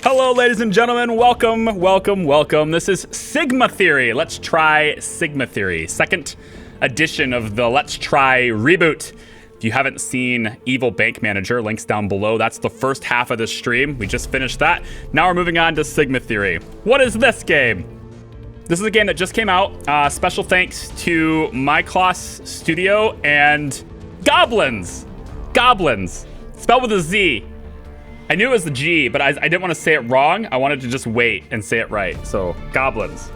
Hello, ladies and gentlemen. Welcome. This is Sigma Theory. Let's try Sigma Theory. Second edition of the Let's Try reboot. If you haven't seen Evil Bank Manager, links down below. That's the first half of this stream. We just finished that. Now we're moving on to Sigma Theory. What is this game? This is a game that just came out. Special thanks to My Class Studio and Goblins. Goblins. Spelled with a Z. I knew it was the G, but I didn't want to say it wrong. I wanted to just wait and say it right. So, Goblins.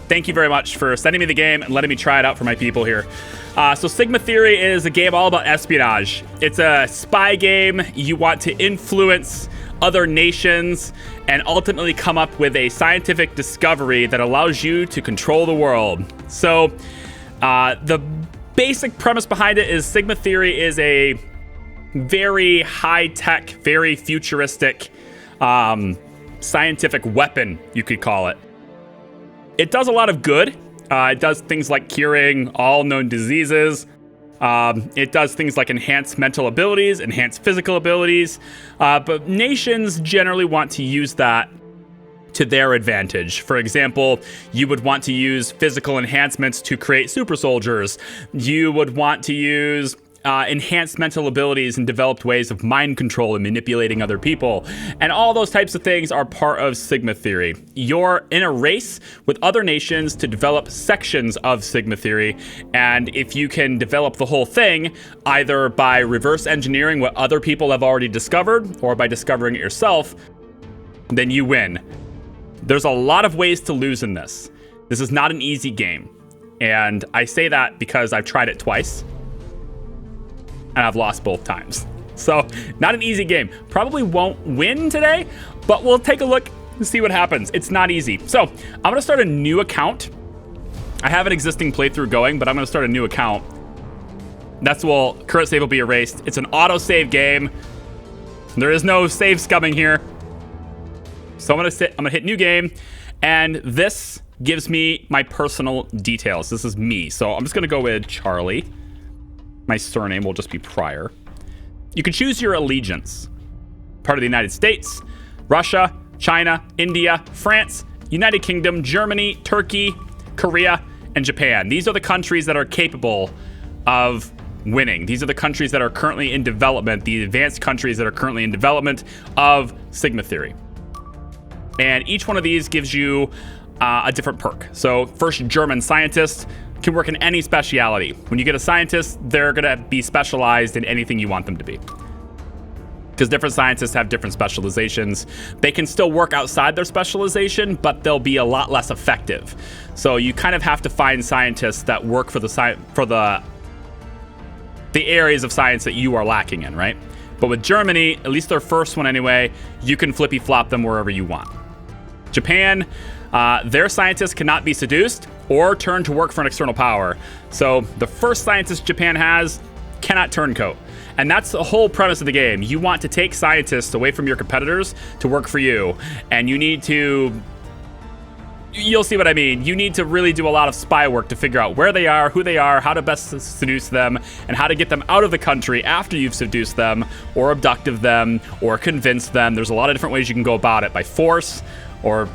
Thank you very much for sending me the game and letting me try it out for my people here. So Sigma Theory is a game all about espionage. It's a spy game. You want to influence other nations and ultimately come up with a scientific discovery that allows you to control the world. So the basic premise behind it is Sigma Theory is a very high-tech, very futuristic scientific weapon, you could call it. It does a lot of good. It does things like curing all known diseases. It does things like enhance mental abilities, enhance physical abilities. But nations generally want to use that to their advantage. For example, you would want to use physical enhancements to create super soldiers. You would want to use enhanced mental abilities and developed ways of mind control and manipulating other people. And all those types of things are part of Sigma Theory. You're in a race with other nations to develop sections of Sigma Theory. And if you can develop the whole thing, either by reverse engineering what other people have already discovered or by discovering it yourself, then you win. There's a lot of ways to lose in this. This is not an easy game. And I say that because I've tried it twice. And I've lost both times. So, not an easy game. Probably won't win today, but we'll take a look and see what happens. It's not easy. So, I'm going to start a new account. I have an existing playthrough going, but I'm going to start a new account. Current save will be erased. It's an auto-save game. There is no save scumming here. So, I'm going to hit new game, and this gives me my personal details. This is me. So, I'm just going to go with Charlie. My surname will just be Pryor. You can choose your allegiance. Part of the United States, Russia, China, India, France, United Kingdom, Germany, Turkey, Korea, and Japan. These are the countries that are capable of winning. These are the countries that are currently in development, the advanced countries that are currently in development of Sigma Theory. And each one of these gives you a different perk. So first, German scientist can work in any speciality. When you get a scientist, they're going to be specialized in anything you want them to be. Because different scientists have different specializations. They can still work outside their specialization, but they'll be a lot less effective. So you kind of have to find scientists that work for the areas of science that you are lacking in, right? But with Germany, at least their first one anyway, you can flippy flop them wherever you want. Japan, their scientists cannot be seduced or turn to work for an external power. So the first scientist Japan has cannot turncoat. And that's the whole premise of the game. You want to take scientists away from your competitors to work for you. And you need to... You'll see what I mean. You need to really do a lot of spy work to figure out where they are, who they are, how to best seduce them, and how to get them out of the country after you've seduced them, or abducted them, or convinced them. There's a lot of different ways you can go about it. By force, or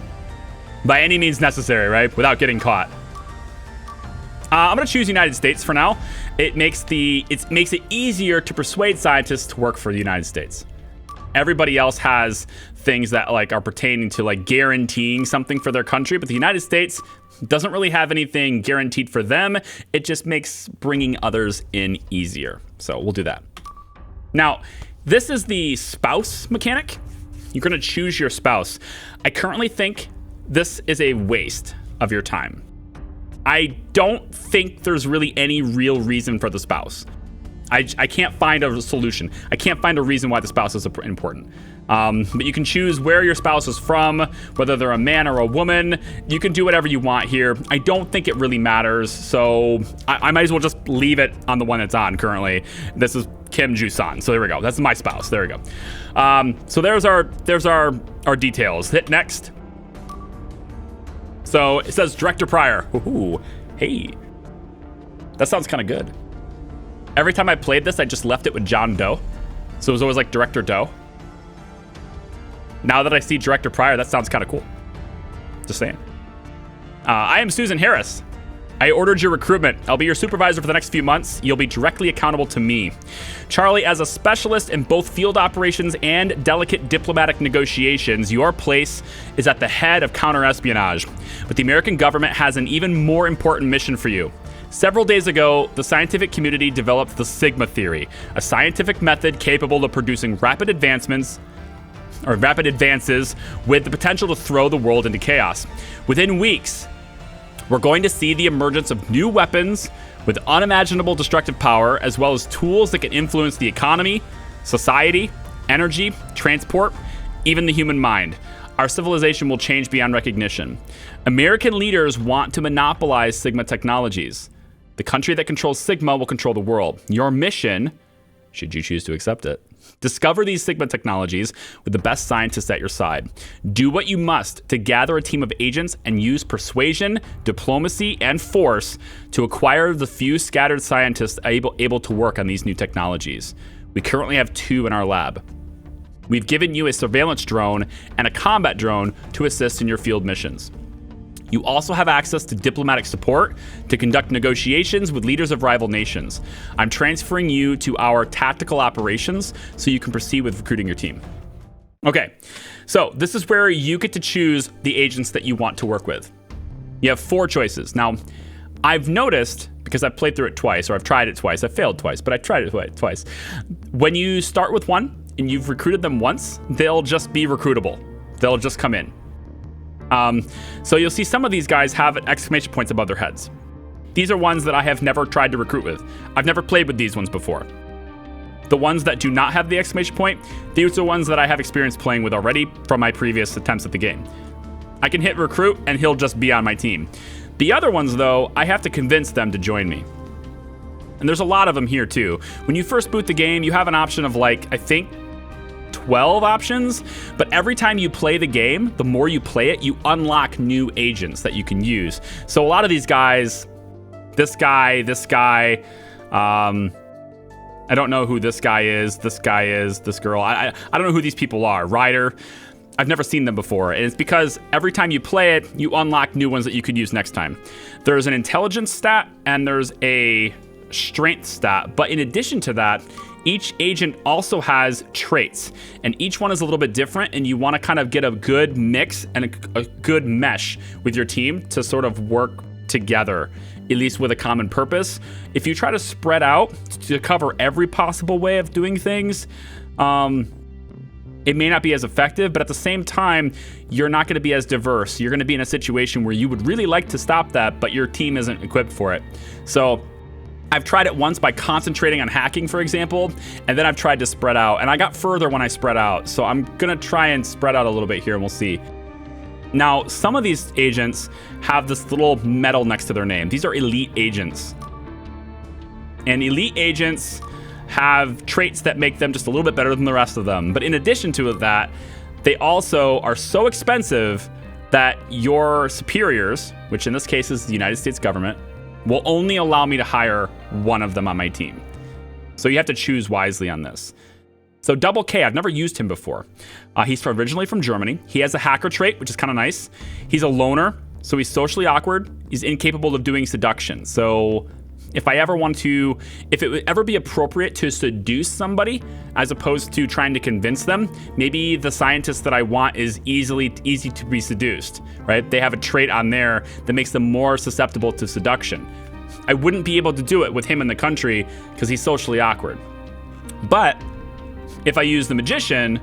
by any means necessary, right? Without getting caught. I'm going to choose United States for now. It makes it easier to persuade scientists to work for the United States. Everybody else has things that are pertaining to guaranteeing something for their country, but the United States doesn't really have anything guaranteed for them. It just makes bringing others in easier. So we'll do that. Now, this is the spouse mechanic. You're going to choose your spouse. I currently think this is a waste of your time. I don't think there's really any real reason for the spouse. I can't find a solution. I can't find a reason why the spouse is important. But you can choose where your spouse is from, whether they're a man or a woman. You can do whatever you want here. I don't think it really matters, so I might as well just leave it on the one that's on currently. This is Kim Ju-san, so there we go. That's my spouse. There we go. So there's our details. Hit next. So it says Director Pryor. Ooh, hey, that sounds kind of good. Every time I played this, I just left it with John Doe. So it was always like Director Doe. Now that I see Director Pryor, that sounds kind of cool. Just saying. I am Susan Harris. I ordered your recruitment. I'll be your supervisor for the next few months. You'll be directly accountable to me. Charlie, as a specialist in both field operations and delicate diplomatic negotiations, your place is at the head of counter-espionage. But the American government has an even more important mission for you. Several days ago, the scientific community developed the Sigma theory, a scientific method capable of producing rapid advances with the potential to throw the world into chaos. Within weeks, we're going to see the emergence of new weapons with unimaginable destructive power, as well as tools that can influence the economy, society, energy, transport, even the human mind. Our civilization will change beyond recognition. American leaders want to monopolize Sigma technologies. The country that controls Sigma will control the world. Your mission, should you choose to accept it, discover these Sigma technologies with the best scientists at your side. Do what you must to gather a team of agents and use persuasion, diplomacy, and force to acquire the few scattered scientists able to work on these new technologies. We currently have 2 in our lab. We've given you a surveillance drone and a combat drone to assist in your field missions. You also have access to diplomatic support to conduct negotiations with leaders of rival nations. I'm transferring you to our tactical operations so you can proceed with recruiting your team. Okay, so this is where you get to choose the agents that you want to work with. You have 4 choices. Now, I've noticed, because I've played through it twice, or I've tried it twice, I've failed twice, but I've tried it twice. When you start with one and you've recruited them once, they'll just be recruitable. They'll just come in. So you'll see some of these guys have exclamation points above their heads. These are ones that I have never tried to recruit with. I've never played with these ones before. The ones that do not have the exclamation point, these are ones that I have experience playing with already from my previous attempts at the game. I can hit recruit and he'll just be on my team. The other ones though, I have to convince them to join me. And there's a lot of them here too. When you first boot the game, you have an option of like, I think 12 options, but every time you play the game, the more you play it, you unlock new agents that you can use. So a lot of these guys, this guy, I don't know who this guy is, this girl, I don't know who these people are. Ryder, I've never seen them before, and it's because every time you play it, you unlock new ones that you could use next time. There's an intelligence stat and there's a strength stat, but in addition to that, each agent also has traits, and each one is a little bit different, and you want to kind of get a good mix and a good mesh with your team to sort of work together, at least with a common purpose. If you try to spread out to cover every possible way of doing things, it may not be as effective, but at the same time, you're not going to be as diverse. You're going to be in a situation where you would really like to stop that, but your team isn't equipped for it. So I've tried it once by concentrating on hacking, for example, and then I've tried to spread out, and I got further when I spread out. So I'm gonna try and spread out a little bit here and we'll see. Now, some of these agents have this little medal next to their name. These are elite agents. And elite agents have traits that make them just a little bit better than the rest of them. But in addition to that, they also are so expensive that your superiors, which in this case is the United States government, will only allow me to hire one of them on my team. So you have to choose wisely on this. So Double K, I've never used him before. He's originally from Germany. He has a hacker trait, which is kind of nice. He's a loner, so he's socially awkward. He's incapable of doing seduction. So if it would ever be appropriate to seduce somebody as opposed to trying to convince them, maybe the scientist that I want is easy to be seduced, right? They have a trait on there that makes them more susceptible to seduction. I wouldn't be able to do it with him in the country because he's socially awkward. But if I use the magician,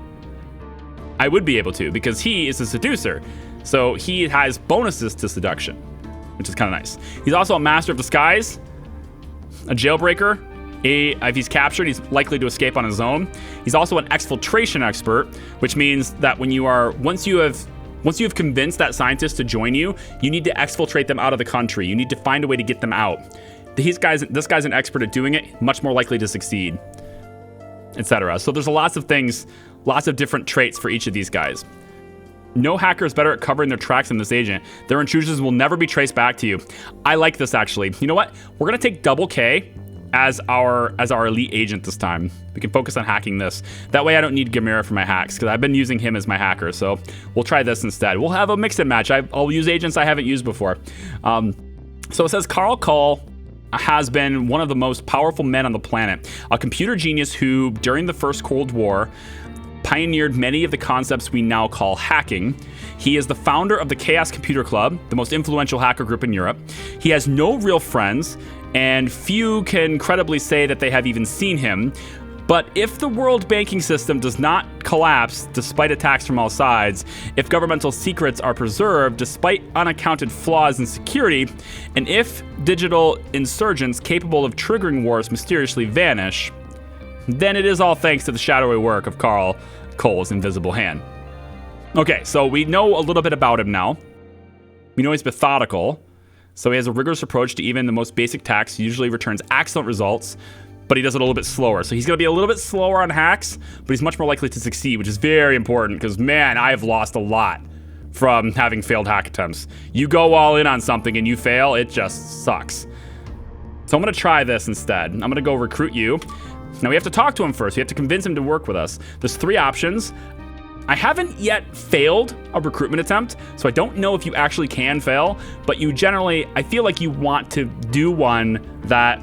I would be able to because he is a seducer. So he has bonuses to seduction, which is kind of nice. He's also a master of disguise, a jailbreaker. If he's captured, he's likely to escape on his own. He's also an exfiltration expert, which means that once you have convinced that scientist to join you, you need to exfiltrate them out of the country. You need to find a way to get them out. This guy's an expert at doing it, much more likely to succeed, etc. So there's lots of things, lots of different traits for each of these guys. No hacker is better at covering their tracks than this agent. Their intrusions will never be traced back to you. I like this, actually. You know what? We're going to take Double K. as our elite agent this time. We can focus on hacking this. That way I don't need Gamera for my hacks, because I've been using him as my hacker. So we'll try this instead. We'll have a mix and match. I'll use agents I haven't used before. So it says Carl Call has been one of the most powerful men on the planet, a computer genius who, during the First Cold War, pioneered many of the concepts we now call hacking. He is the founder of the Chaos Computer Club, the most influential hacker group in Europe. He has no real friends, and few can credibly say that they have even seen him. But if the world banking system does not collapse despite attacks from all sides, if governmental secrets are preserved despite unaccounted flaws in security, and if digital insurgents capable of triggering wars mysteriously vanish, then it is all thanks to the shadowy work of Carl Cole's invisible hand. Okay, so we know a little bit about him now. We know he's methodical, so he has a rigorous approach to even the most basic tasks, usually returns excellent results, but he does it a little bit slower. So he's going to be a little bit slower on hacks, but he's much more likely to succeed, which is very important because, man, I've lost a lot from having failed hack attempts. You go all in on something and you fail, it just sucks. So I'm going to try this instead. I'm going to go recruit you. Now we have to talk to him first. We have to convince him to work with us. There's 3 options. I haven't yet failed a recruitment attempt, so I don't know if you actually can fail, but you generally, I feel like you want to do one that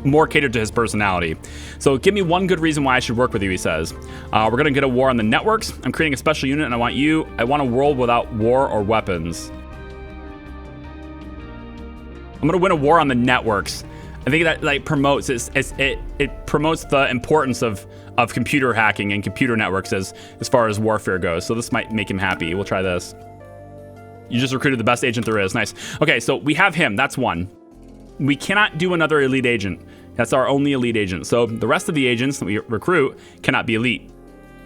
more catered to his personality. So give me one good reason why I should work with you, he says. We're going to get a war on the networks. I'm creating a special unit and I want a world without war or weapons. I'm going to win a war on the networks. I think that like promotes it promotes the importance of computer hacking and computer networks as far as warfare goes. So this might make him happy. We'll try this. You just recruited the best agent there is. Nice. Okay, so we have him. That's one. We cannot do another elite agent. That's our only elite agent. So the rest of the agents that we recruit cannot be elite,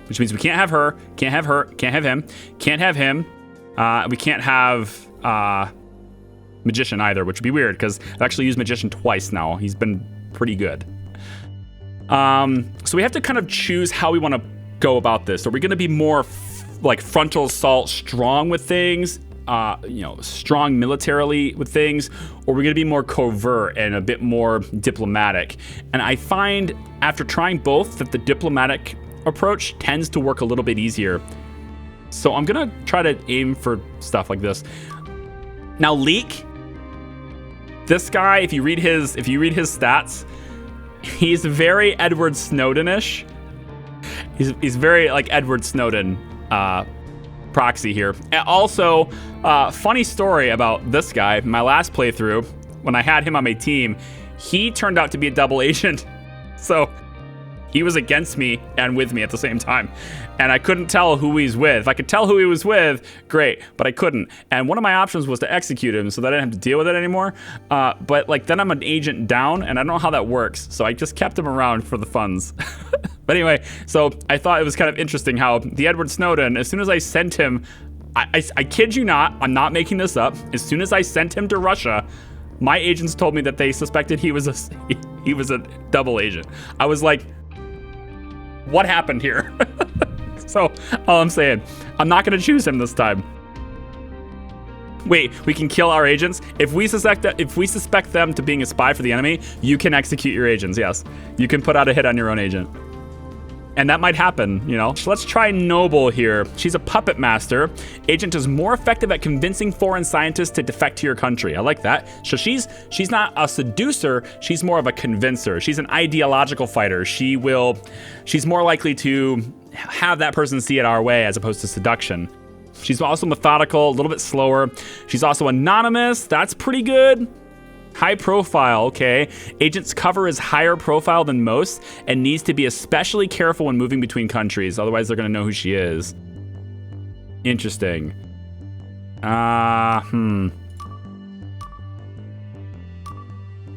which means we can't have her, can't have her, can't have him, can't have him. We can't have Magician either, which would be weird because I've actually used Magician twice now. He's been pretty good. So we have to kind of choose how we want to go about this. Are we going to be more like frontal assault, strong with things, strong militarily with things, or we're going to be more covert and a bit more diplomatic? And I find after trying both that the diplomatic approach tends to work a little bit easier. So I'm going to try to aim for stuff like this. Now, Leak, this guy, if you read his stats, he's very Edward Snowden-ish. He's very like Edward Snowden proxy here. And also, funny story about this guy. My last playthrough, when I had him on my team, he turned out to be a double agent. So he was against me and with me at the same time. And I couldn't tell who he's with. If I could tell who he was with, great, but I couldn't. And one of my options was to execute him so that I didn't have to deal with it anymore. But like then I'm an agent down and I don't know how that works. So I just kept him around for the funds. But anyway, so I thought it was kind of interesting how the Edward Snowden, as soon as I sent him, I kid you not, I'm not making this up. As soon as I sent him to Russia, my agents told me that they suspected he was a double agent. I was like, what happened here? So all I'm saying, I'm not going to choose him this time. Wait, we can kill our agents? If we suspect them to being a spy for the enemy, you can execute your agents, yes. You can put out a hit on your own agent. And that might happen, you know. So let's try Noble here. She's a puppet master. Agent is more effective at convincing foreign scientists to defect to your country. I like that. So she's not a seducer, she's more of a convincer. She's an ideological fighter. She's more likely to have that person see it our way as opposed to seduction. She's also methodical, a little bit slower. She's also anonymous. That's pretty good. High profile, okay. Agent's cover is higher profile than most and needs to be especially careful when moving between countries. Otherwise, they're going to know who she is. Interesting.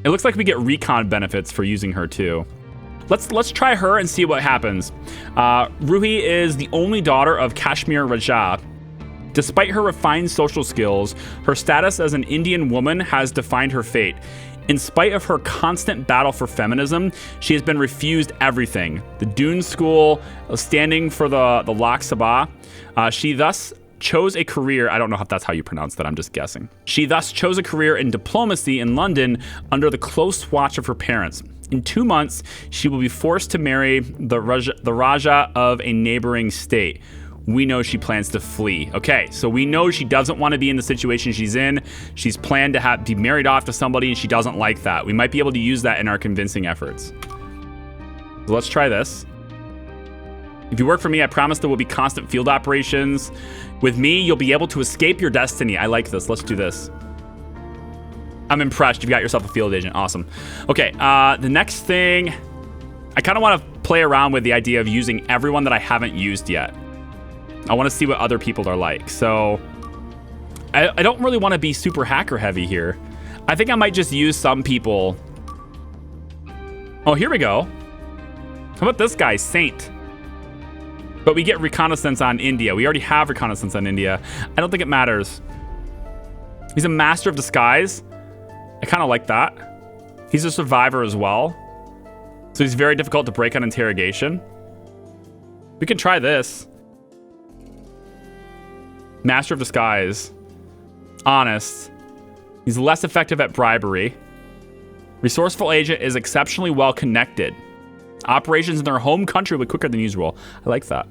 It looks like we get recon benefits for using her too. Let's try her and see what happens. Ruhi is the only daughter of Kashmir Raja. Despite her refined social skills, her status as an Indian woman has defined her fate. In spite of her constant battle for feminism, she has been refused everything. The Dune School, standing for the Lok Sabha. She thus chose a career, I don't know if that's how you pronounce that, I'm just guessing. She thus chose a career in diplomacy in London under the close watch of her parents. In 2 months, she will be forced to marry the Raja of a neighboring state. We know she plans to flee. Okay, so we know she doesn't want to be in the situation she's in. She's planned to be married off to somebody, and she doesn't like that. We might be able to use that in our convincing efforts. So let's try this. If you work for me, I promise there will be constant field operations. With me, you'll be able to escape your destiny. I like this. Let's do this. I'm impressed. You've got yourself a field agent. Awesome. Okay, the next thing, I kind of want to play around with the idea of using everyone that I haven't used yet. I want to see what other people are like. So I don't really want to be super hacker heavy here. I think I might just use some people. Oh, here we go. How about this guy, Saint? But we get reconnaissance on India. We already have reconnaissance on India. I don't think it matters. He's a master of disguise. I kind of like that. He's a survivor as well. So he's very difficult to break on interrogation. We can try this. Master of disguise. Honest. He's less effective at bribery. Resourceful agent is exceptionally well connected. Operations in their home country will be quicker than usual. I like that.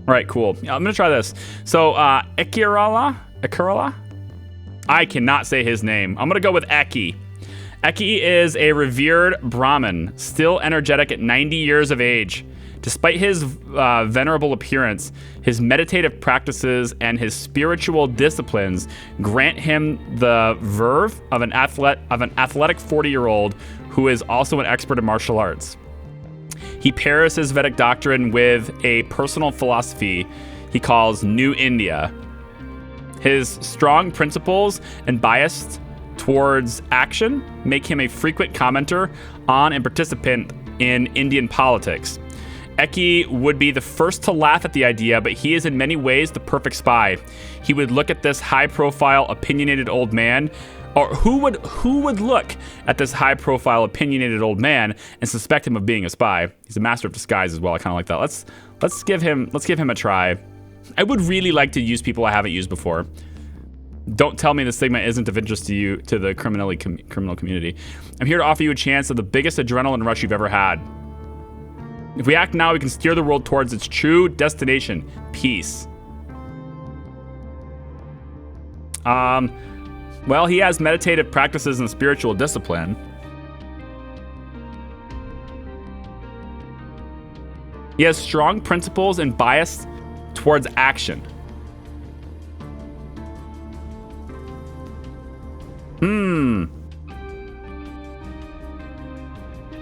All right, cool. I'm gonna try this. So, Ekirala? I cannot say his name. I'm gonna go with Eki. Eki is a revered Brahmin, still energetic at 90 years of age. Despite his venerable appearance, his meditative practices and his spiritual disciplines grant him the verve of an athletic 40-year-old who is also an expert in martial arts. He pairs his Vedic doctrine with a personal philosophy he calls New India. His strong principles and bias towards action make him a frequent commenter on and participant in Indian politics. Eki would be the first to laugh at the idea, but he is in many ways the perfect spy. He would look at this high-profile, opinionated old man, or who would look at this high-profile, opinionated old man and suspect him of being a spy? He's a master of disguise as well. I kind of like that. Let's give him a try. I would really like to use people I haven't used before. Don't tell me the Sigma isn't of interest to you, to the criminal community. I'm here to offer you a chance of the biggest adrenaline rush you've ever had. If we act now, we can steer the world towards its true destination, peace. Well, he has meditative practices and spiritual discipline. He has strong principles and bias towards action. I'm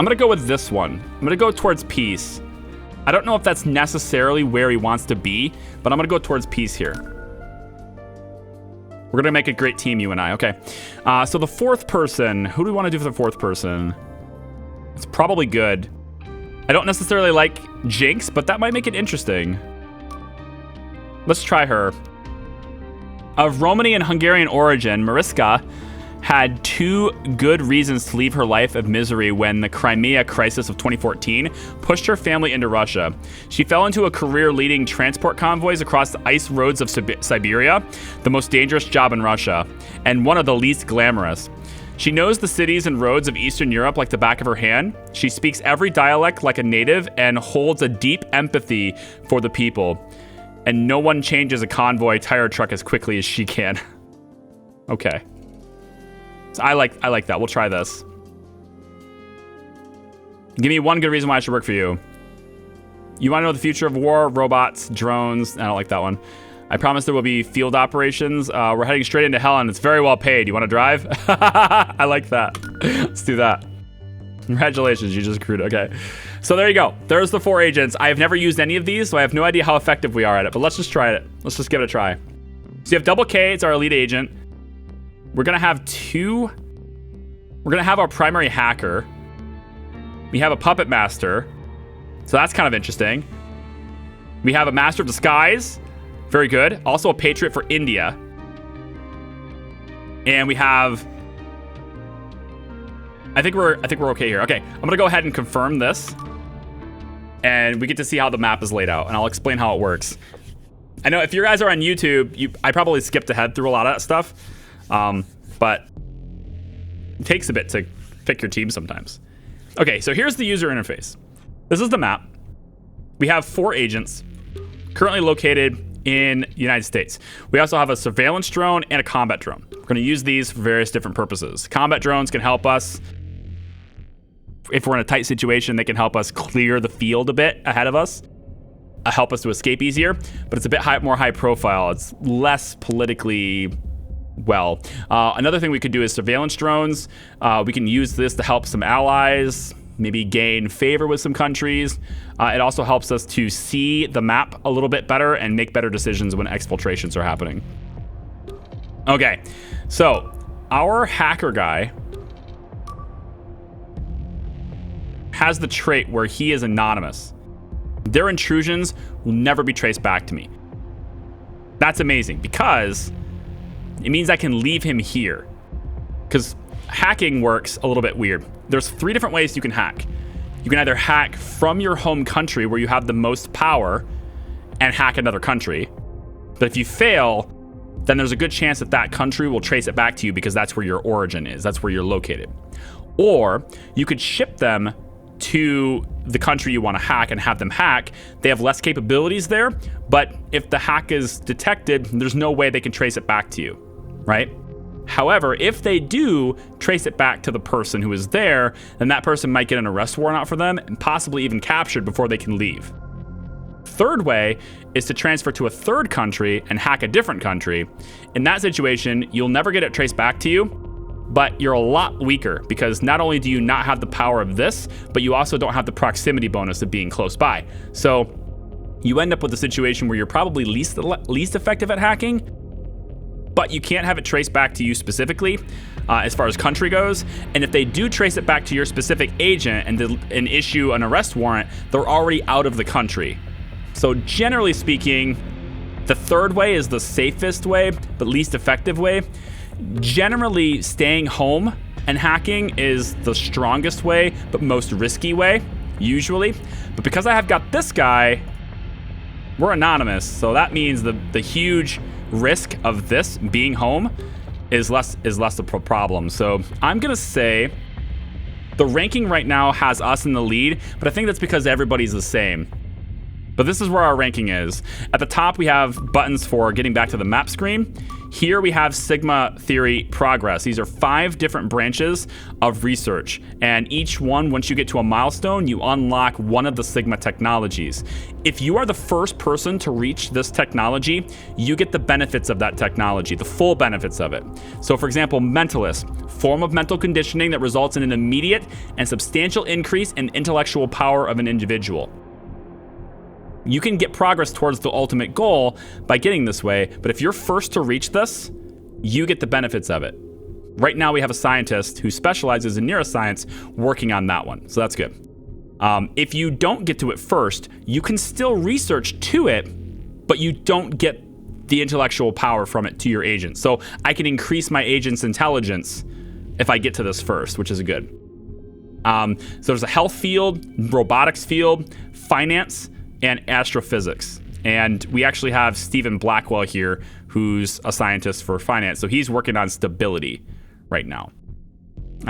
gonna go with this one. I'm gonna go towards peace. I don't know if that's necessarily where he wants to be, but I'm gonna go towards peace here. We're gonna make a great team, you and I. Okay. So the fourth person, who do we want to do for the fourth person? It's probably good. I don't necessarily like Jinx, but that might make it interesting. Let's try her. Of Romani and Hungarian origin, Mariska had two good reasons to leave her life of misery when the Crimea crisis of 2014 pushed her family into Russia. She fell into a career leading transport convoys across the ice roads of Siberia, the most dangerous job in Russia, and one of the least glamorous. She knows the cities and roads of Eastern Europe like the back of her hand. She speaks every dialect like a native and holds a deep empathy for the people. And no one changes a convoy tire truck as quickly as she can. Okay. So I like that. We'll try this. Give me one good reason why I should work for you. You want to know the future of war, robots, drones. I don't like that one. I promise there will be field operations. We're heading straight into hell and it's very well paid. You want to drive? I like that. Let's do that. Congratulations, you just accrued. Okay. So there you go. There's the 4 agents. I have never used any of these, so I have no idea how effective we are at it, but let's just try it. Let's just give it a try. So you have Double K, it's our elite agent. We're gonna have our primary hacker. We have a puppet master. So that's kind of interesting. We have a master of disguise. Very good. Also a patriot for India. And we have, I think we're okay here. Okay, I'm gonna go ahead and confirm this. And we get to see how the map is laid out, and I'll explain how it works. I know if you guys are on YouTube, I probably skipped ahead through a lot of that stuff, but it takes a bit to pick your team sometimes. Okay, so here's the user interface. This is the map. We have 4 agents currently located in the United States. We also have a surveillance drone and a combat drone. We're going to use these for various different purposes. Combat drones can help us. If we're in a tight situation, they can help us clear the field a bit ahead of us, help us to escape easier, but it's a bit more high profile. It's less politically well. Another thing we could do is surveillance drones. We can use this to help some allies, maybe gain favor with some countries. It also helps us to see the map a little bit better and make better decisions when exfiltrations are happening. Okay, so our hacker guy has the trait where he is anonymous. Their intrusions will never be traced back to me. That's amazing because it means I can leave him here. Because hacking works a little bit weird. There's 3 different ways you can hack. You can either hack from your home country where you have the most power and hack another country. But if you fail, then there's a good chance that that country will trace it back to you because that's where your origin is. That's where you're located. Or you could ship them to the country you want to hack and have them hack. They have less capabilities there, but if the hack is detected, there's no way they can trace it back to you, right? However, if they do trace it back to the person who is there, then that person might get an arrest warrant out for them and possibly even captured before they can leave. Third way is to transfer to a third country and hack a different country. In that situation, you'll never get it traced back to you, but you're a lot weaker because not only do you not have the power of this, but you also don't have the proximity bonus of being close by. So you end up with a situation where you're probably least effective at hacking, but you can't have it traced back to you specifically as far as country goes. And if they do trace it back to your specific agent and issue an arrest warrant, they're already out of the country. So generally speaking, the third way is the safest way, but least effective way. Generally, staying home and hacking is the strongest way, but most risky way, usually. But because I have got this guy, we're anonymous, so that means the huge risk of this being home is less a problem. So I'm gonna say the ranking right now has us in the lead, but I think that's because everybody's the same. But this is where our ranking is. At the top, we have buttons for getting back to the map screen. Here we have Sigma Theory Progress. These are 5 different branches of research. And each one, once you get to a milestone, you unlock one of the Sigma technologies. If you are the first person to reach this technology, you get the benefits of that technology, the full benefits of it. So for example, Mentalist, form of mental conditioning that results in an immediate and substantial increase in intellectual power of an individual. You can get progress towards the ultimate goal by getting this way, but if you're first to reach this, you get the benefits of it. Right now we have a scientist who specializes in neuroscience working on that one, so that's good. If you don't get to it first, you can still research to it, but you don't get the intellectual power from it to your agent. So I can increase my agent's intelligence if I get to this first, which is good. So there's a health field, robotics field, finance, and astrophysics. And we actually have Stephen Blackwell here, who's a scientist for finance. So he's working on stability right now.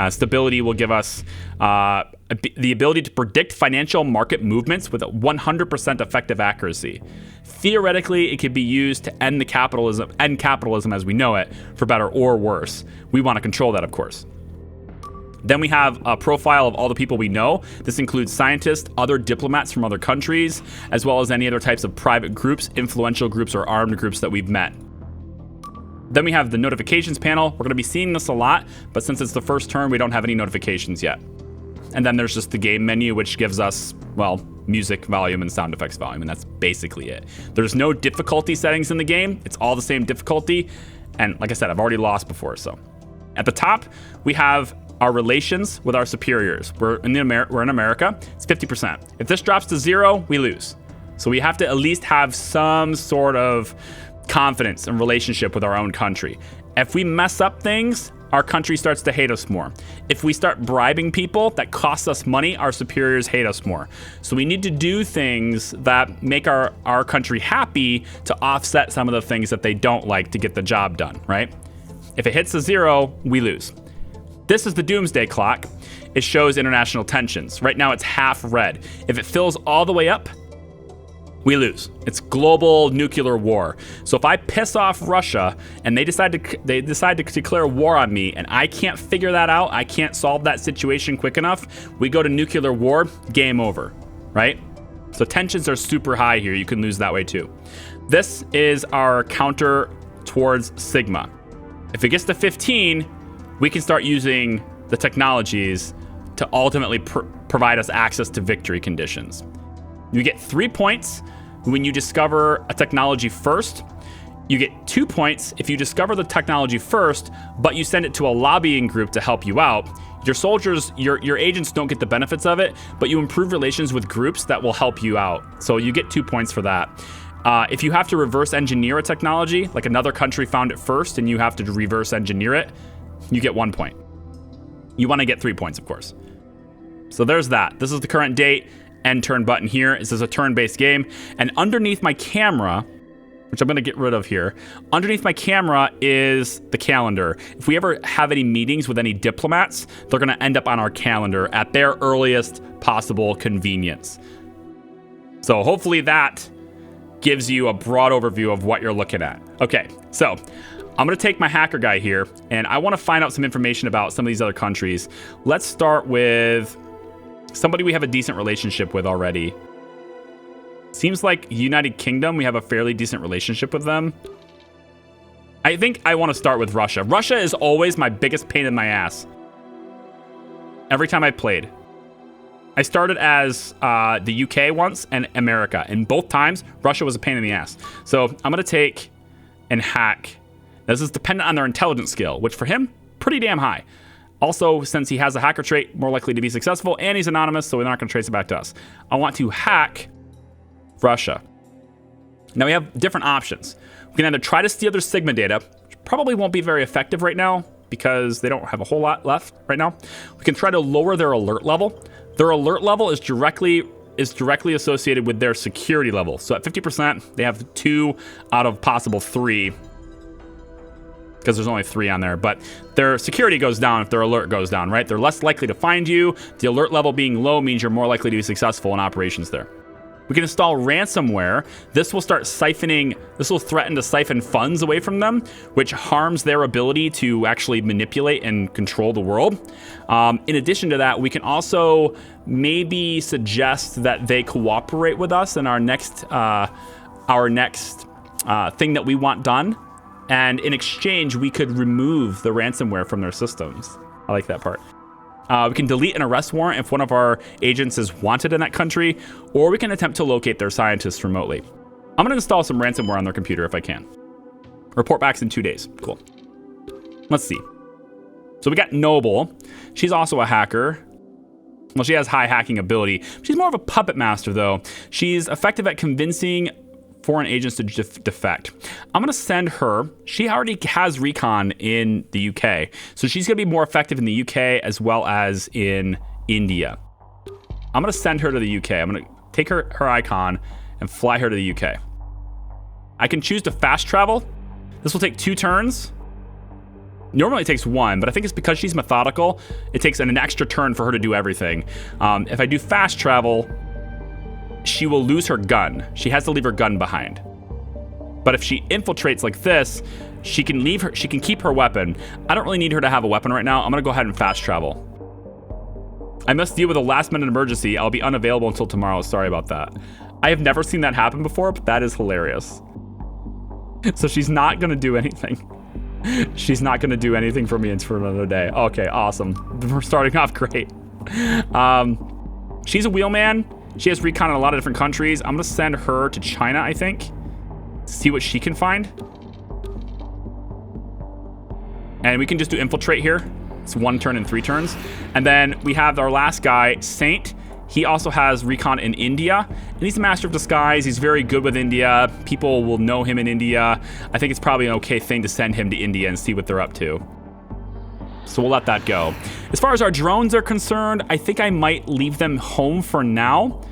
Stability will give us the ability to predict financial market movements with a 100% effective accuracy. Theoretically, it could be used to end capitalism as we know it, for better or worse. We want to control that, of course. Then we have a profile of all the people we know. This includes scientists, other diplomats from other countries, as well as any other types of private groups, influential groups, or armed groups that we've met. Then we have the notifications panel. We're going to be seeing this a lot, but since it's the first turn, we don't have any notifications yet. And then there's just the game menu, which gives us, well, music volume and sound effects volume, and that's basically it. There's no difficulty settings in the game. It's all the same difficulty. And like I said, I've already lost before, so. At the top, we have our relations with our superiors. We're in America, it's 50%. If this drops to 0, we lose. So we have to at least have some sort of confidence and relationship with our own country. If we mess up things, our country starts to hate us more. If we start bribing people that costs us money, our superiors hate us more. So we need to do things that make our country happy to offset some of the things that they don't like to get the job done, right? If it hits a 0, we lose. This is the doomsday clock. It shows international tensions. Right now it's half red. If it fills all the way up, we lose. It's global nuclear war. So if I piss off Russia and they decide to declare war on me and I can't figure that out, I can't solve that situation quick enough, we go to nuclear war, game over, right? So tensions are super high here. You can lose that way too. This is our counter towards Sigma. If it gets to 15, we can start using the technologies to ultimately provide us access to victory conditions. You get 3 points when you discover a technology first. You get 2 points if you discover the technology first, but you send it to a lobbying group to help you out. Your soldiers, your agents don't get the benefits of it, but you improve relations with groups that will help you out. So you get 2 points for that. If you have to reverse engineer a technology, like another country found it first and you have to reverse engineer it, you get 1 point. You want to get 3 points, of course. So there's that. This is the current date. End turn button here. This is a turn-based game. And underneath my camera, which I'm going to get rid of here, underneath my camera is the calendar. If we ever have any meetings with any diplomats, they're going to end up on our calendar at their earliest possible convenience. So hopefully that gives you a broad overview of what you're looking at. Okay, so I'm going to take my hacker guy here, and I want to find out some information about some of these other countries. Let's start with somebody we have a decent relationship with already. Seems like United Kingdom, we have a fairly decent relationship with them. I think I want to start with Russia. Russia is always my biggest pain in my ass. Every time I played. I started as the UK once and America, and both times Russia was a pain in the ass. So I'm going to take and hack. This is dependent on their intelligence skill, which for him, pretty damn high. Also, since he has a hacker trait, more likely to be successful, and he's anonymous, so we're not going to trace it back to us. I want to hack Russia. Now we have different options. We can either try to steal their Sigma data, which probably won't be very effective right now because they don't have a whole lot left right now. We can try to lower their alert level. Their alert level is directly associated with their security level. So at 50%, they have 2 out of possible 3. Because there's only 3 on there, but their security goes down if their alert goes down, right? They're less likely to find you. The alert level being low means you're more likely to be successful in operations there. We can install ransomware. This will threaten to siphon funds away from them, which harms their ability to actually manipulate and control the world. In addition to that, we can also maybe suggest that they cooperate with us in our next thing that we want done. And in exchange, we could remove the ransomware from their systems. I like that part. We can delete an arrest warrant if one of our agents is wanted in that country, or we can attempt to locate their scientists remotely. I'm going to install some ransomware on their computer if I can. Report back in 2 days. Cool. Let's see. So we got Noble. She's also a hacker. Well, she has high hacking ability. She's more of a puppet master, though. She's effective at convincing foreign agents to defect. I'm going to send her. She already has recon in the UK, so she's going to be more effective in the UK as well as in India. I'm going to send her to the UK. I'm going to take her icon and fly her to the UK. I can choose to fast travel. This will take 2 turns. Normally it takes 1, but I think it's because she's methodical. It takes an extra turn for her to do everything. If I do fast travel, she will lose her gun. She has to leave her gun behind. But if she infiltrates like this, she can keep her weapon. I don't really need her to have a weapon right now. I'm gonna go ahead and fast travel. I must deal with a last minute emergency. I'll be unavailable until tomorrow. Sorry about that. I have never seen that happen before, but that is hilarious. So she's not gonna do anything. She's not gonna do anything for me until another day. Okay, awesome. We're starting off great. She's a wheelman. She has recon in a lot of different countries. I'm going to send her to China, I think, to see what she can find. And we can just do infiltrate here. It's 1 turn and 3 turns. And then we have our last guy, Saint. He also has recon in India. And he's a master of disguise. He's very good with India. People will know him in India. I think it's probably an okay thing to send him to India and see what they're up to. So we'll let that go. As far as our drones are concerned, I think I might leave them home for now,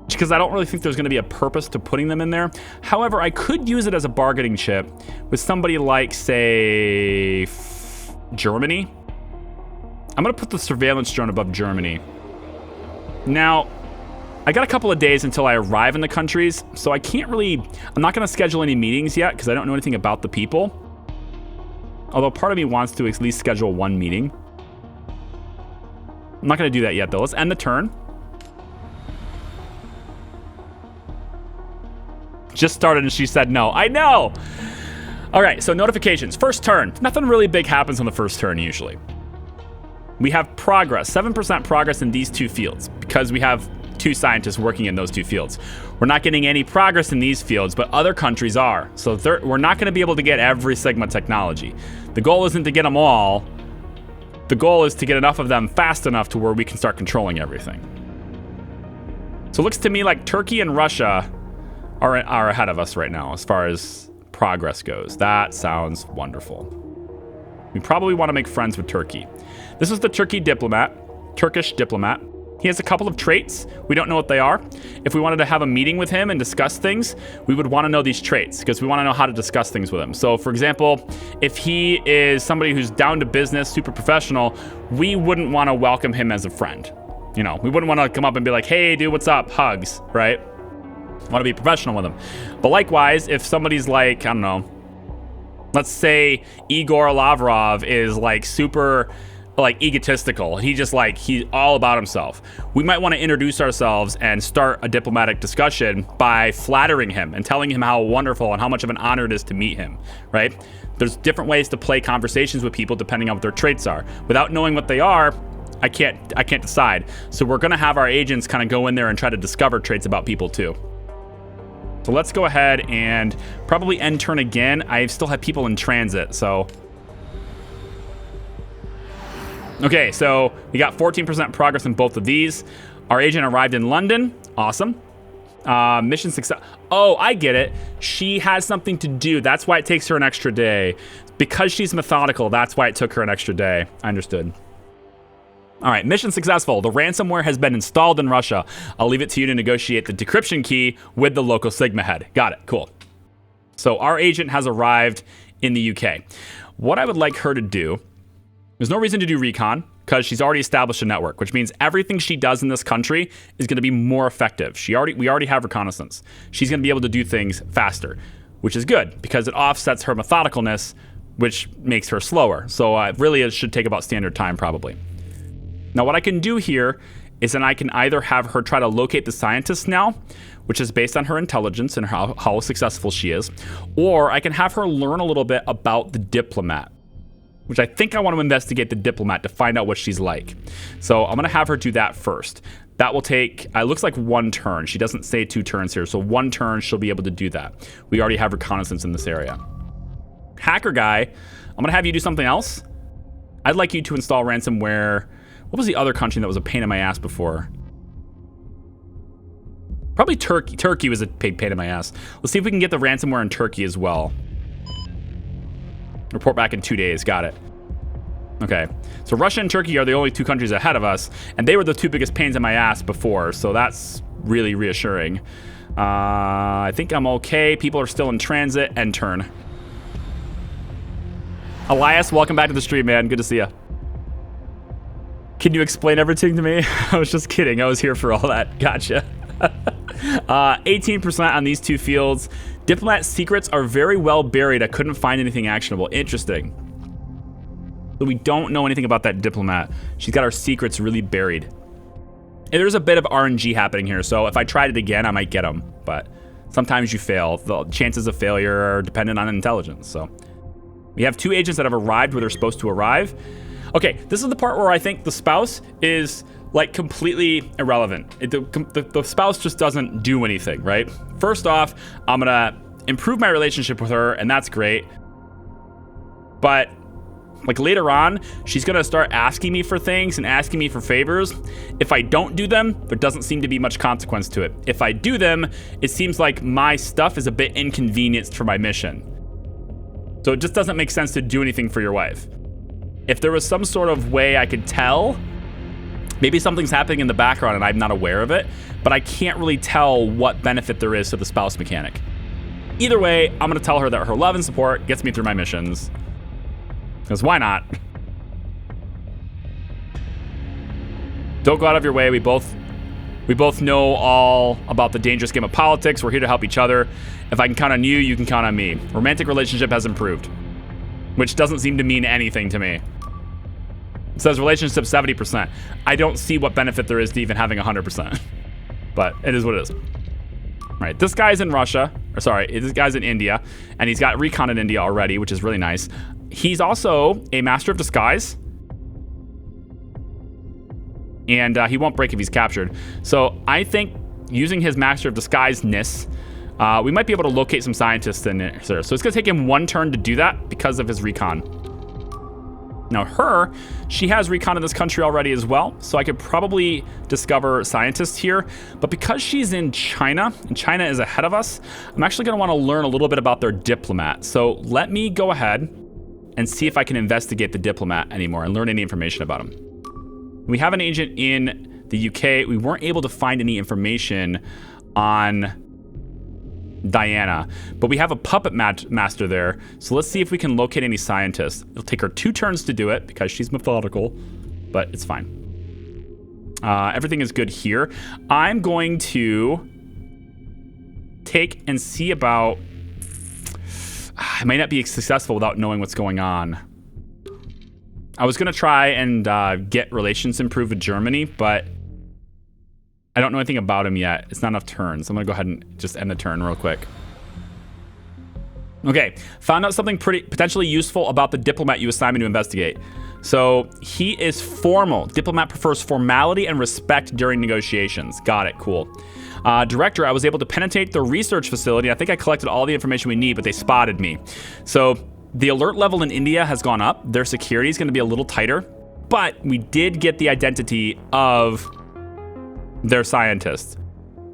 because I don't really think there's going to be a purpose to putting them in there. However, I could use it as a bargaining chip with somebody like, say, Germany. I'm going to put the surveillance drone above Germany. Now, I got a couple of days until I arrive in the countries, so I can't really... I'm not going to schedule any meetings yet because I don't know anything about the people. Although part of me wants to at least schedule one meeting. I'm not going to do that yet, though. Let's end the turn. Just started and she said no. I know! All right, so notifications. First turn. Nothing really big happens on the first turn, usually. We have progress. 7% progress in these two fields because we have 2 scientists working in those 2 fields. We're not getting any progress in these fields, but other countries are. So we're not going to be able to get every Sigma technology. The goal isn't to get them all. The goal is to get enough of them fast enough to where we can start controlling everything. So it looks to me like Turkey and Russia are ahead of us right now as far as progress goes. That sounds wonderful. We probably want to make friends with Turkey. This is the Turkish diplomat. He has a couple of traits. We don't know what they are. If we wanted to have a meeting with him and discuss things, we would want to know these traits because we want to know how to discuss things with him. So, for example, if he is somebody who's down to business, super professional, we wouldn't want to welcome him as a friend. You know, we wouldn't want to come up and be like, hey, dude, what's up? Hugs, right? Want to be professional with him. But likewise, if somebody's like, I don't know, let's say Igor Lavrov is like super... like egotistical. He's all about himself. We might want to introduce ourselves and start a diplomatic discussion by flattering him and telling him how wonderful and how much of an honor it is to meet him, right? There's different ways to play conversations with people depending on what their traits are. Without knowing what they are, I can't decide. So we're gonna have our agents kind of go in there and try to discover traits about people too. So let's go ahead and probably end turn again. I still have people in transit, so... Okay, so we got 14% progress in both of these. Our agent arrived in London. Awesome. Mission success. Oh, I get it. She has something to do. That's why it takes her an extra day. Because she's methodical, that's why it took her an extra day. I understood. All right, mission successful. The ransomware has been installed in Russia. I'll leave it to you to negotiate the decryption key with the local Sigma head. Got it. Cool. So our agent has arrived in the UK. What I would like her to do... There's no reason to do recon because she's already established a network, which means everything she does in this country is going to be more effective. We already have reconnaissance. She's going to be able to do things faster, which is good because it offsets her methodicalness, which makes her slower. So really it should take about standard time probably. Now what I can do here is then I can either have her try to locate the scientists now, which is based on her intelligence and how successful she is, or I can have her learn a little bit about the diplomat, which I think I want to investigate the diplomat to find out what she's like. So I'm going to have her do that first. That will take, it looks like 1 turn. She doesn't say 2 turns here, so 1 turn she'll be able to do that. We already have reconnaissance in this area. Hacker guy, I'm going to have you do something else. I'd like you to install ransomware. What was the other country that was a pain in my ass before? Probably Turkey. Turkey was a big pain in my ass. Let's see if we can get the ransomware in Turkey as well. Report back in 2 days. Got it. Okay. So Russia and Turkey are the only 2 countries ahead of us, and they were the 2 biggest pains in my ass before, so that's really reassuring. I think I'm okay. People are still in transit. End turn. Elias, welcome back to the stream, man. Good to see you. Can you explain everything to me? I was just kidding. I was here for all that. Gotcha. 18% on these 2 fields. Diplomat secrets are very well buried. I couldn't find anything actionable. Interesting. So we don't know anything about that diplomat. She's got our secrets really buried. And there's a bit of RNG happening here, so if I tried it again, I might get them. But sometimes you fail. The chances of failure are dependent on intelligence. So we have 2 agents that have arrived where they're supposed to arrive. Okay, this is the part where I think the spouse is like completely irrelevant. The spouse just doesn't do anything, right? First off, I'm gonna improve my relationship with her, and that's great. But like later on, she's gonna start asking me for things and asking me for favors. If I don't do them, there doesn't seem to be much consequence to it. If I do them, it seems like my stuff is a bit inconvenienced for my mission. So it just doesn't make sense to do anything for your wife. If there was some sort of way I could tell, maybe something's happening in the background and I'm not aware of it, but I can't really tell what benefit there is to the spouse mechanic. Either way, I'm going to tell her that her love and support gets me through my missions. Because why not? Don't go out of your way. We both know all about the dangerous game of politics. We're here to help each other. If I can count on you, you can count on me. Romantic relationship has improved, which doesn't seem to mean anything to me. It says relationship 70%. I don't see what benefit there is to even having 100%, but it is what it is. All right, this guy's in Russia, or sorry, this guy's in India, and he's got recon in India already, which is really nice. He's also a master of disguise, and he won't break if he's captured. So I think using his master of disguise-ness, we might be able to locate some scientists in there. So it's gonna take him 1 turn to do that because of his recon. Now she has recon in this country already as well, so I could probably discover scientists here. But because she's in China, and China is ahead of us, I'm actually gonna wanna learn a little bit about their diplomat. So let me go ahead and see if I can investigate the diplomat anymore and learn any information about him. We have an agent in the UK. We weren't able to find any information on Diana, but we have a puppet master there. So let's see if we can locate any scientists. It'll take her 2 turns to do it because she's methodical, but it's fine. Everything is good here. I'm going to take and see about... I might not be successful without knowing what's going on. I was going to try and get relations improved with Germany, but I don't know anything about him yet. It's not enough turns. I'm going to go ahead and just end the turn real quick. Okay, found out something potentially useful about the diplomat you assigned me to investigate. So he is formal. Diplomat prefers formality and respect during negotiations. Got it, cool. Director, I was able to penetrate the research facility. I think I collected all the information we need, but they spotted me. So the alert level in India has gone up. Their security is going to be a little tighter, but we did get the identity of their scientists.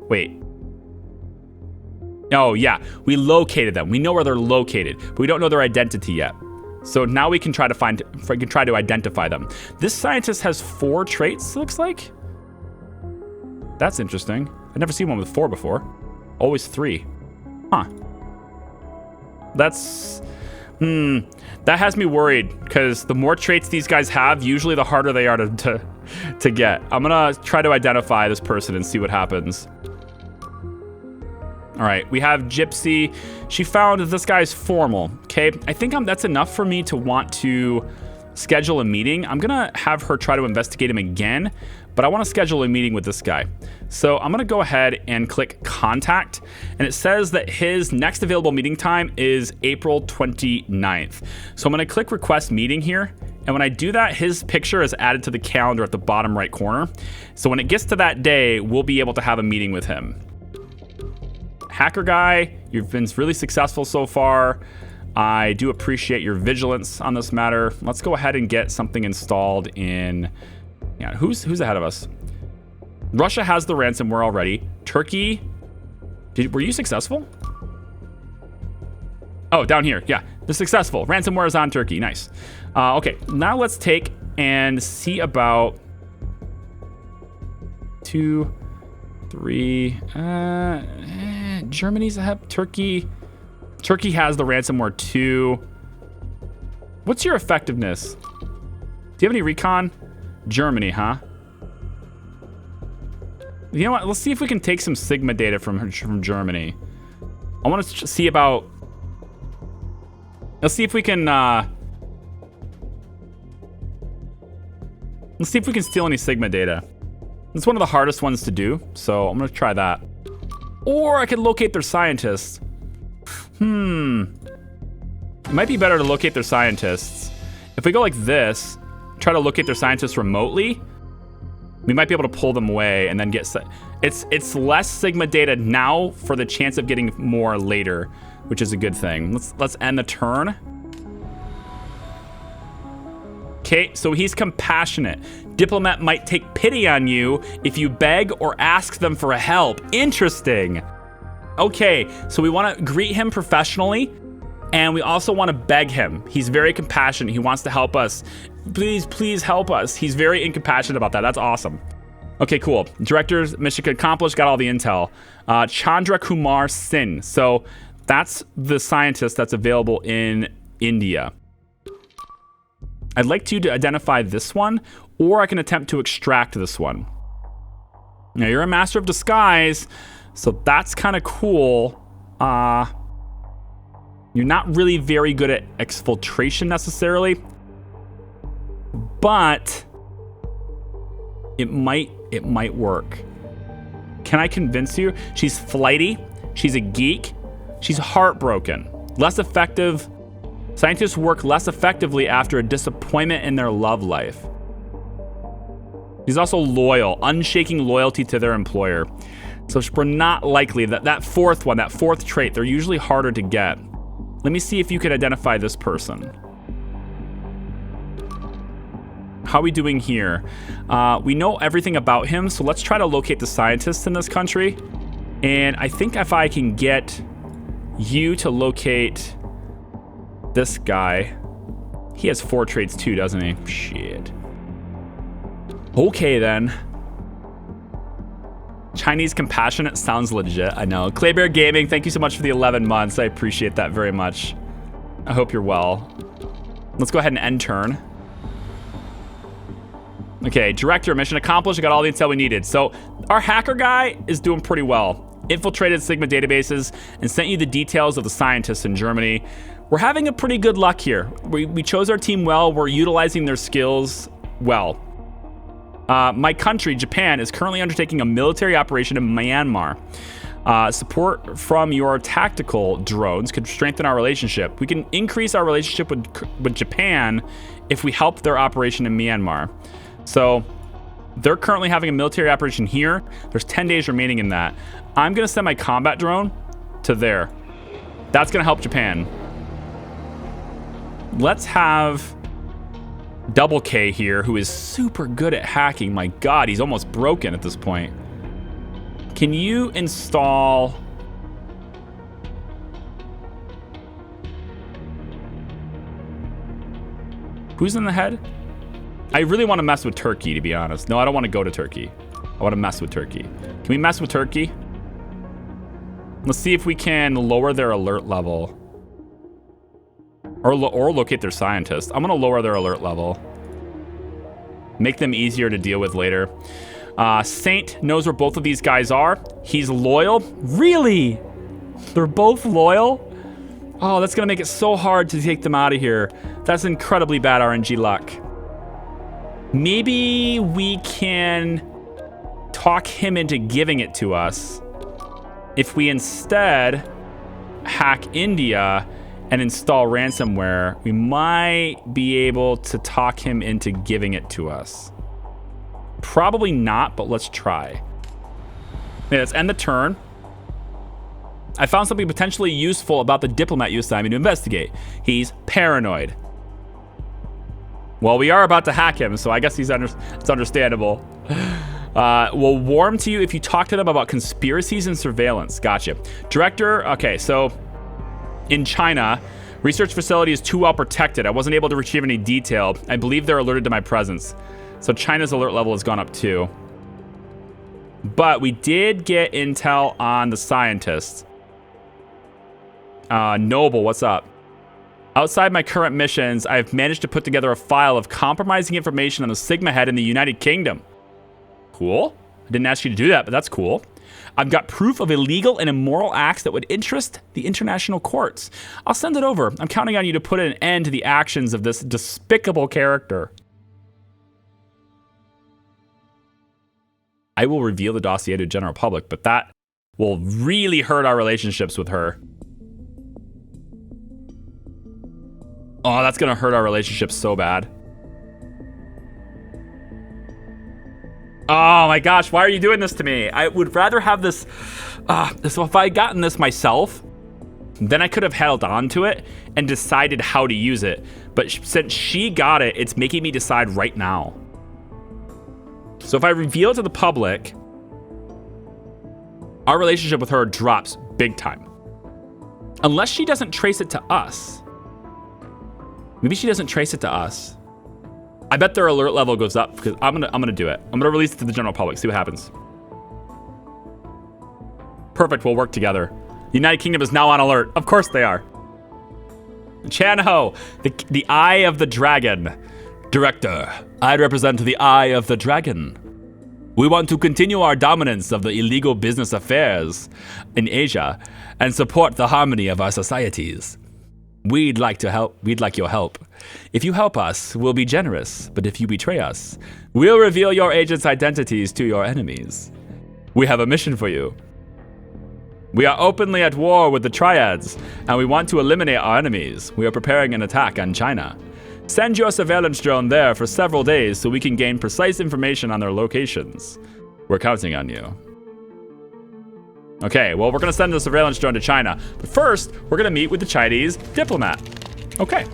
Wait. Oh, yeah. We located them. We know where they're located, but we don't know their identity yet. So now we can try to identify them. This scientist has 4 traits, it looks like. That's interesting. I've never seen one with 4 before. Always 3. Huh. That's... that has me worried, because the more traits these guys have, usually the harder they are to get. I'm gonna try to identify this person and see what happens. All right, we have Gypsy. She found that this guy's formal, okay? I think that's enough for me to want to schedule a meeting. I'm gonna have her try to investigate him again, but I wanna schedule a meeting with this guy. So I'm gonna go ahead and click contact, and it says that his next available meeting time is April 29th. So I'm gonna click request meeting here, and when I do that, his picture is added to the calendar at the bottom right corner. So when it gets to that day, we'll be able to have a meeting with him. Hacker guy, you've been really successful so far. I do appreciate your vigilance on this matter. Let's go ahead and get something installed in... Yeah, who's ahead of us? Russia has the ransomware already. Turkey, were you successful? Oh, down here, yeah, they're successful. Ransomware is on Turkey, nice. Okay, now let's take and see about 2, 3, Germany's ahead. Turkey has the ransomware too. What's your effectiveness? Do you have any recon? Germany, huh? You know what? Let's see if we can take some Sigma data from Germany. I want to see about... Let's see if we can... Let's see if we can steal any Sigma data. It's one of the hardest ones to do, so I'm going to try that. Or I could locate their scientists. It might be better to locate their scientists. If we go like this, try to locate their scientists remotely, we might be able to pull them away and then get... It's less Sigma data now for the chance of getting more later, which is a good thing. Let's end the turn. Okay, so he's compassionate. Diplomat might take pity on you if you beg or ask them for help. Interesting. Okay, so we want to greet him professionally. And we also want to beg him. He's very compassionate. He wants to help us. Please, please help us. He's very incompassionate about that. That's awesome. Okay, cool. Director's mission accomplished. Got all the intel. Chandra Kumar Sin. So that's the scientist that's available in India. I'd like you to identify this one, or I can attempt to extract this one. Now, you're a master of disguise, so that's kind of cool. You're not really very good at exfiltration necessarily, but it might work. Can I convince you? She's flighty, she's a geek, she's heartbroken. Less effective. Scientists work less effectively after a disappointment in their love life. She's also loyal, unshaking loyalty to their employer. So we're not likely that fourth trait, they're usually harder to get. Let me see if you could identify this person. How are we doing here? We know everything about him, so let's try to locate the scientists in this country. And I think if I can get you to locate this guy. He has 4 traits too, doesn't he? Shit. Okay, then. Chinese compassionate sounds legit. I know. Claybear Gaming, thank you so much for the 11 months. I appreciate that very much. I hope you're well. Let's go ahead and end turn. Okay, director, mission accomplished. I got all the intel we needed. So our hacker guy is doing pretty well. Infiltrated Sigma databases and sent you the details of the scientists in Germany. We're having a pretty good luck here. We chose our team well. We're utilizing their skills well. My country, Japan, is currently undertaking a military operation in Myanmar. Support from your tactical drones could strengthen our relationship. We can increase our relationship with Japan if we help their operation in Myanmar. So they're currently having a military operation here. There's 10 days remaining in that. I'm going to send my combat drone to there. That's going to help Japan. Let's have Double K here, who is super good at hacking. My God, he's almost broken at this point. Can you install... Who's in the head? I really want to mess with Turkey, to be honest. No, I don't want to go to Turkey. I want to mess with Turkey. Can we mess with Turkey? Let's see if we can lower their alert level. Or locate their scientist. I'm going to lower their alert level. Make them easier to deal with later. Saint knows where both of these guys are. He's loyal. Really? They're both loyal? Oh, that's going to make it so hard to take them out of here. That's incredibly bad RNG luck. Maybe we can talk him into giving it to us if we instead hack India and install ransomware. We might be able to talk him into giving it to us. Probably not, but let's try. Okay, let's end the turn. I found something potentially useful about the diplomat you assigned me to investigate. He's paranoid. Well, we are about to hack him, so I guess it's understandable. Will warm to you if you talk to them about conspiracies and surveillance. Gotcha. Director, okay, so in China, research facility is too well protected. I wasn't able to retrieve any detail. I believe they're alerted to my presence. So China's alert level has gone up too. But we did get intel on the scientists. Noble, what's up? Outside my current missions, I've managed to put together a file of compromising information on the Sigma head in the United Kingdom. Cool. I didn't ask you to do that, but that's cool. I've got proof of illegal and immoral acts that would interest the international courts. I'll send it over. I'm counting on you to put an end to the actions of this despicable character. I will reveal the dossier to the general public, but that will really hurt our relationships with her. Oh, that's going to hurt our relationship so bad. Oh my gosh, why are you doing this to me? I would rather have this. So if I had gotten this myself, then I could have held on to it and decided how to use it. But since she got it, it's making me decide right now. So if I reveal it to the public, our relationship with her drops big time. Unless she doesn't trace it to us. Maybe she doesn't trace it to us. I bet their alert level goes up because I'm gonna do it. I'm gonna release it to the general public, see what happens. Perfect, we'll work together. The United Kingdom is now on alert. Of course they are. Chanho, the Eye of the Dragon. Director, I represent the Eye of the Dragon. We want to continue our dominance of the illegal business affairs in Asia and support the harmony of our societies. We'd like your help. If you help us, we'll be generous, but if you betray us, we'll reveal your agents' identities to your enemies. We have a mission for you. We are openly at war with the Triads, and we want to eliminate our enemies. We are preparing an attack on China. Send your surveillance drone there for several days so we can gain precise information on their locations. We're counting on you. Okay, well, we're going to send the surveillance drone to China. But first, we're going to meet with the Chinese diplomat. Okay.